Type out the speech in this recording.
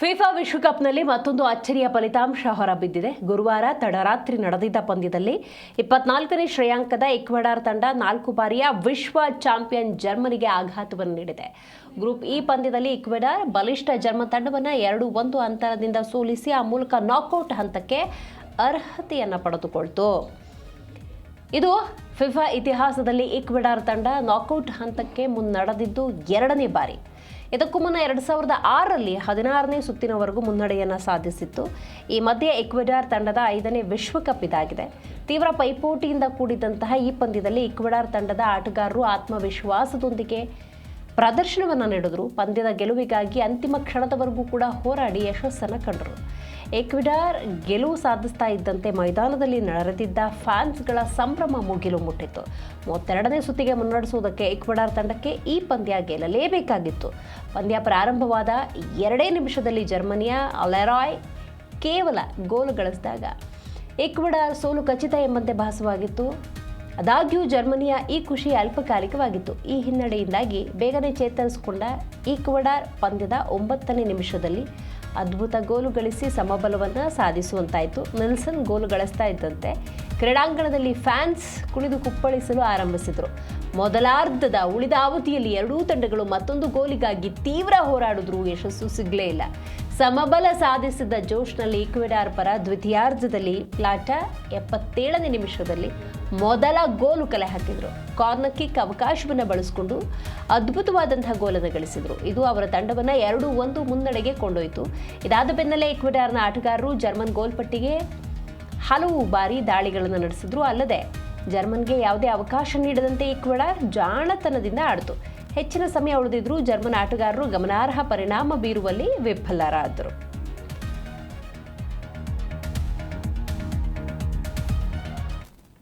FIFA ವಿಶ್ವಕಪ್ನಲ್ಲಿ ಮತ್ತೊಂದು ಅಚ್ಚರಿಯ ಫಲಿತಾಂಶ ಹೊರಬಿದ್ದಿದೆ. ಗುರುವಾರ ತಡರಾತ್ರಿ ನಡೆದಿದ್ದ ಪಂದ್ಯದಲ್ಲಿ 24ನೇ ಶ್ರೇಯಾಂಕದ ಈಕ್ವೆಡಾರ್ ತಂಡ 4 ಬಾರಿಯ ವಿಶ್ವ ಚಾಂಪಿಯನ್ ಜರ್ಮನಿಗೆ ಆಘಾತವನ್ನು ನೀಡಿದೆ. ಗ್ರೂಪ್ ಇ ಪಂದ್ಯದಲ್ಲಿ ಈಕ್ವೆಡಾರ್ ಬಲಿಷ್ಠ ಜರ್ಮನ್ ತಂಡವನ್ನು 2-1 ಅಂತರದಿಂದ ಸೋಲಿಸಿ ಆ ಮೂಲಕ ನಾಕ್ಔಟ್ ಹಂತಕ್ಕೆ ಅರ್ಹತೆಯನ್ನು ಪಡೆದುಕೊಳ್ತು. ಇದು ಫಿಫಾ ಇತಿಹಾಸದಲ್ಲಿ ಈಕ್ವೆಡಾರ್ ತಂಡ ನಾಕ್ಔಟ್ ಹಂತಕ್ಕೆ ಮುನ್ನಡೆದಿದ್ದು 2ನೇ ಬಾರಿ. ಇದಕ್ಕೂ ಮುನ್ನ 2006ರಲ್ಲಿ 16ನೇ ಸುತ್ತಿನವರೆಗೂ ಮುನ್ನಡೆಯನ್ನು ಸಾಧಿಸಿತ್ತು. ಈ ಮಧ್ಯೆ ಈಕ್ವೆಡಾರ್ ತಂಡದ 5ನೇ ವಿಶ್ವಕಪ್ ಇದಾಗಿದೆ. ತೀವ್ರ ಪೈಪೋಟಿಯಿಂದ ಕೂಡಿದಂತಹ ಈ ಪಂದ್ಯದಲ್ಲಿ ಈಕ್ವೆಡಾರ್ ತಂಡದ ಆಟಗಾರರು ಆತ್ಮವಿಶ್ವಾಸದೊಂದಿಗೆ ಪ್ರದರ್ಶನವನ್ನು ನೀಡಿದರು. ಪಂದ್ಯದ ಗೆಲುವಿಗಾಗಿ ಅಂತಿಮ ಕ್ಷಣದವರೆಗೂ ಕೂಡ ಹೋರಾಡಿ ಯಶಸ್ಸನ್ನು ಕಂಡರು. ಈಕ್ವೆಡಾರ್ ಗೆಲುವು ಸಾಧಿಸ್ತಾ ಇದ್ದಂತೆ ಮೈದಾನದಲ್ಲಿ ನಡೆದಿದ್ದ ಫ್ಯಾನ್ಸ್ಗಳ ಸಂಭ್ರಮ ಮುಗಿಲು ಮುಟ್ಟಿತ್ತು. 32ನೇ ಸುತ್ತಿಗೆ ಮುನ್ನಡೆಸುವುದಕ್ಕೆ ಈಕ್ವೆಡಾರ್ ತಂಡಕ್ಕೆ ಈ ಪಂದ್ಯ ಗೆಲ್ಲಲೇಬೇಕಾಗಿತ್ತು. ಪಂದ್ಯ ಪ್ರಾರಂಭವಾದ 2 ನಿಮಿಷದಲ್ಲಿ ಜರ್ಮನಿಯ ಲೆರಾಯ್ ಕೇವಲ ಗೋಲು ಗಳಿಸಿದಾಗ ಈಕ್ವೆಡಾರ್ ಸೋಲು ಖಚಿತ ಎಂಬಂತೆ ಭಾಸವಾಗಿತ್ತು. ಆದಾಗ್ಯೂ ಜರ್ಮನಿಯ ಈ ಖುಷಿ ಅಲ್ಪಕಾಲಿಕವಾಗಿತ್ತು. ಈ ಹಿನ್ನಡೆಯಿಂದಾಗಿ ಬೇಗನೆ ಚೇತರಿಸಿಕೊಂಡ ಈಕ್ವೆಡಾರ್ ಪಂದ್ಯದ 9ನೇ ನಿಮಿಷದಲ್ಲಿ ಅದ್ಭುತ ಗೋಲು ಗಳಿಸಿ ಸಮಬಲವನ್ನು ಸಾಧಿಸುವಂತಾಯಿತು. ನೆಲ್ಸನ್ ಗೋಲು ಗಳಿಸ್ತಾ ಇದ್ದಂತೆ ಕ್ರೀಡಾಂಗಣದಲ್ಲಿ ಫ್ಯಾನ್ಸ್ ಕುಣಿದು ಕುಪ್ಪಳಿಸಲು ಆರಂಭಿಸಿದರು. ಮೊದಲಾರ್ಧದ ಉಳಿದ ಅವಧಿಯಲ್ಲಿ ಎರಡೂ ತಂಡಗಳು ಮತ್ತೊಂದು ಗೋಲಿಗಾಗಿ ತೀವ್ರ ಹೋರಾಡಿದ್ರೂ ಯಶಸ್ಸು ಸಿಗಲೇ ಇಲ್ಲ. ಸಮಬಲ ಸಾಧಿಸಿದ ಜೋಶ್ನಲ್ಲಿ ಈಕ್ವೆಡಾರ್ ಪರ ದ್ವಿತೀಯಾರ್ಧದಲ್ಲಿ ಪ್ಲಾಟಾ 77ನೇ ನಿಮಿಷದಲ್ಲಿ ಮೊದಲ ಗೋಲು ಕಲೆ ಹಾಕಿದರು. ಕಾರ್ನರ್ ಕಿಕ್ ಅವಕಾಶವನ್ನು ಬಳಸಿಕೊಂಡು ಅದ್ಭುತವಾದಂತಹ ಗೋಲನ್ನು ಗಳಿಸಿದರು. ಇದು ಅವರ ತಂಡವನ್ನು 2-1 ಮುನ್ನಡೆಗೆ ಕೊಂಡೊಯ್ತು. ಇದಾದ ಬೆನ್ನಲ್ಲೇ ಈಕ್ವೆಡಾರ್ನ ಆಟಗಾರರು ಜರ್ಮನ್ ಗೋಲ್ ಪಟ್ಟಿಗೆ ಹಲವು ಬಾರಿ ದಾಳಿಗಳನ್ನು ನಡೆಸಿದ್ರು. ಅಲ್ಲದೆ ಜರ್ಮನ್ಗೆ ಯಾವುದೇ ಅವಕಾಶ ನೀಡದಂತೆ ಈಕ್ವೆಡಾರ್ ಜಾಣತನದಿಂದ ಆಡಿತು. ಹೆಚ್ಚಿನ ಸಮಯ ಉಳಿದಿದ್ರೂ ಜರ್ಮನ್ ಆಟಗಾರರು ಗಮನಾರ್ಹ ಪರಿಣಾಮ ಬೀರುವಲ್ಲಿ ವಿಫಲರಾದರು.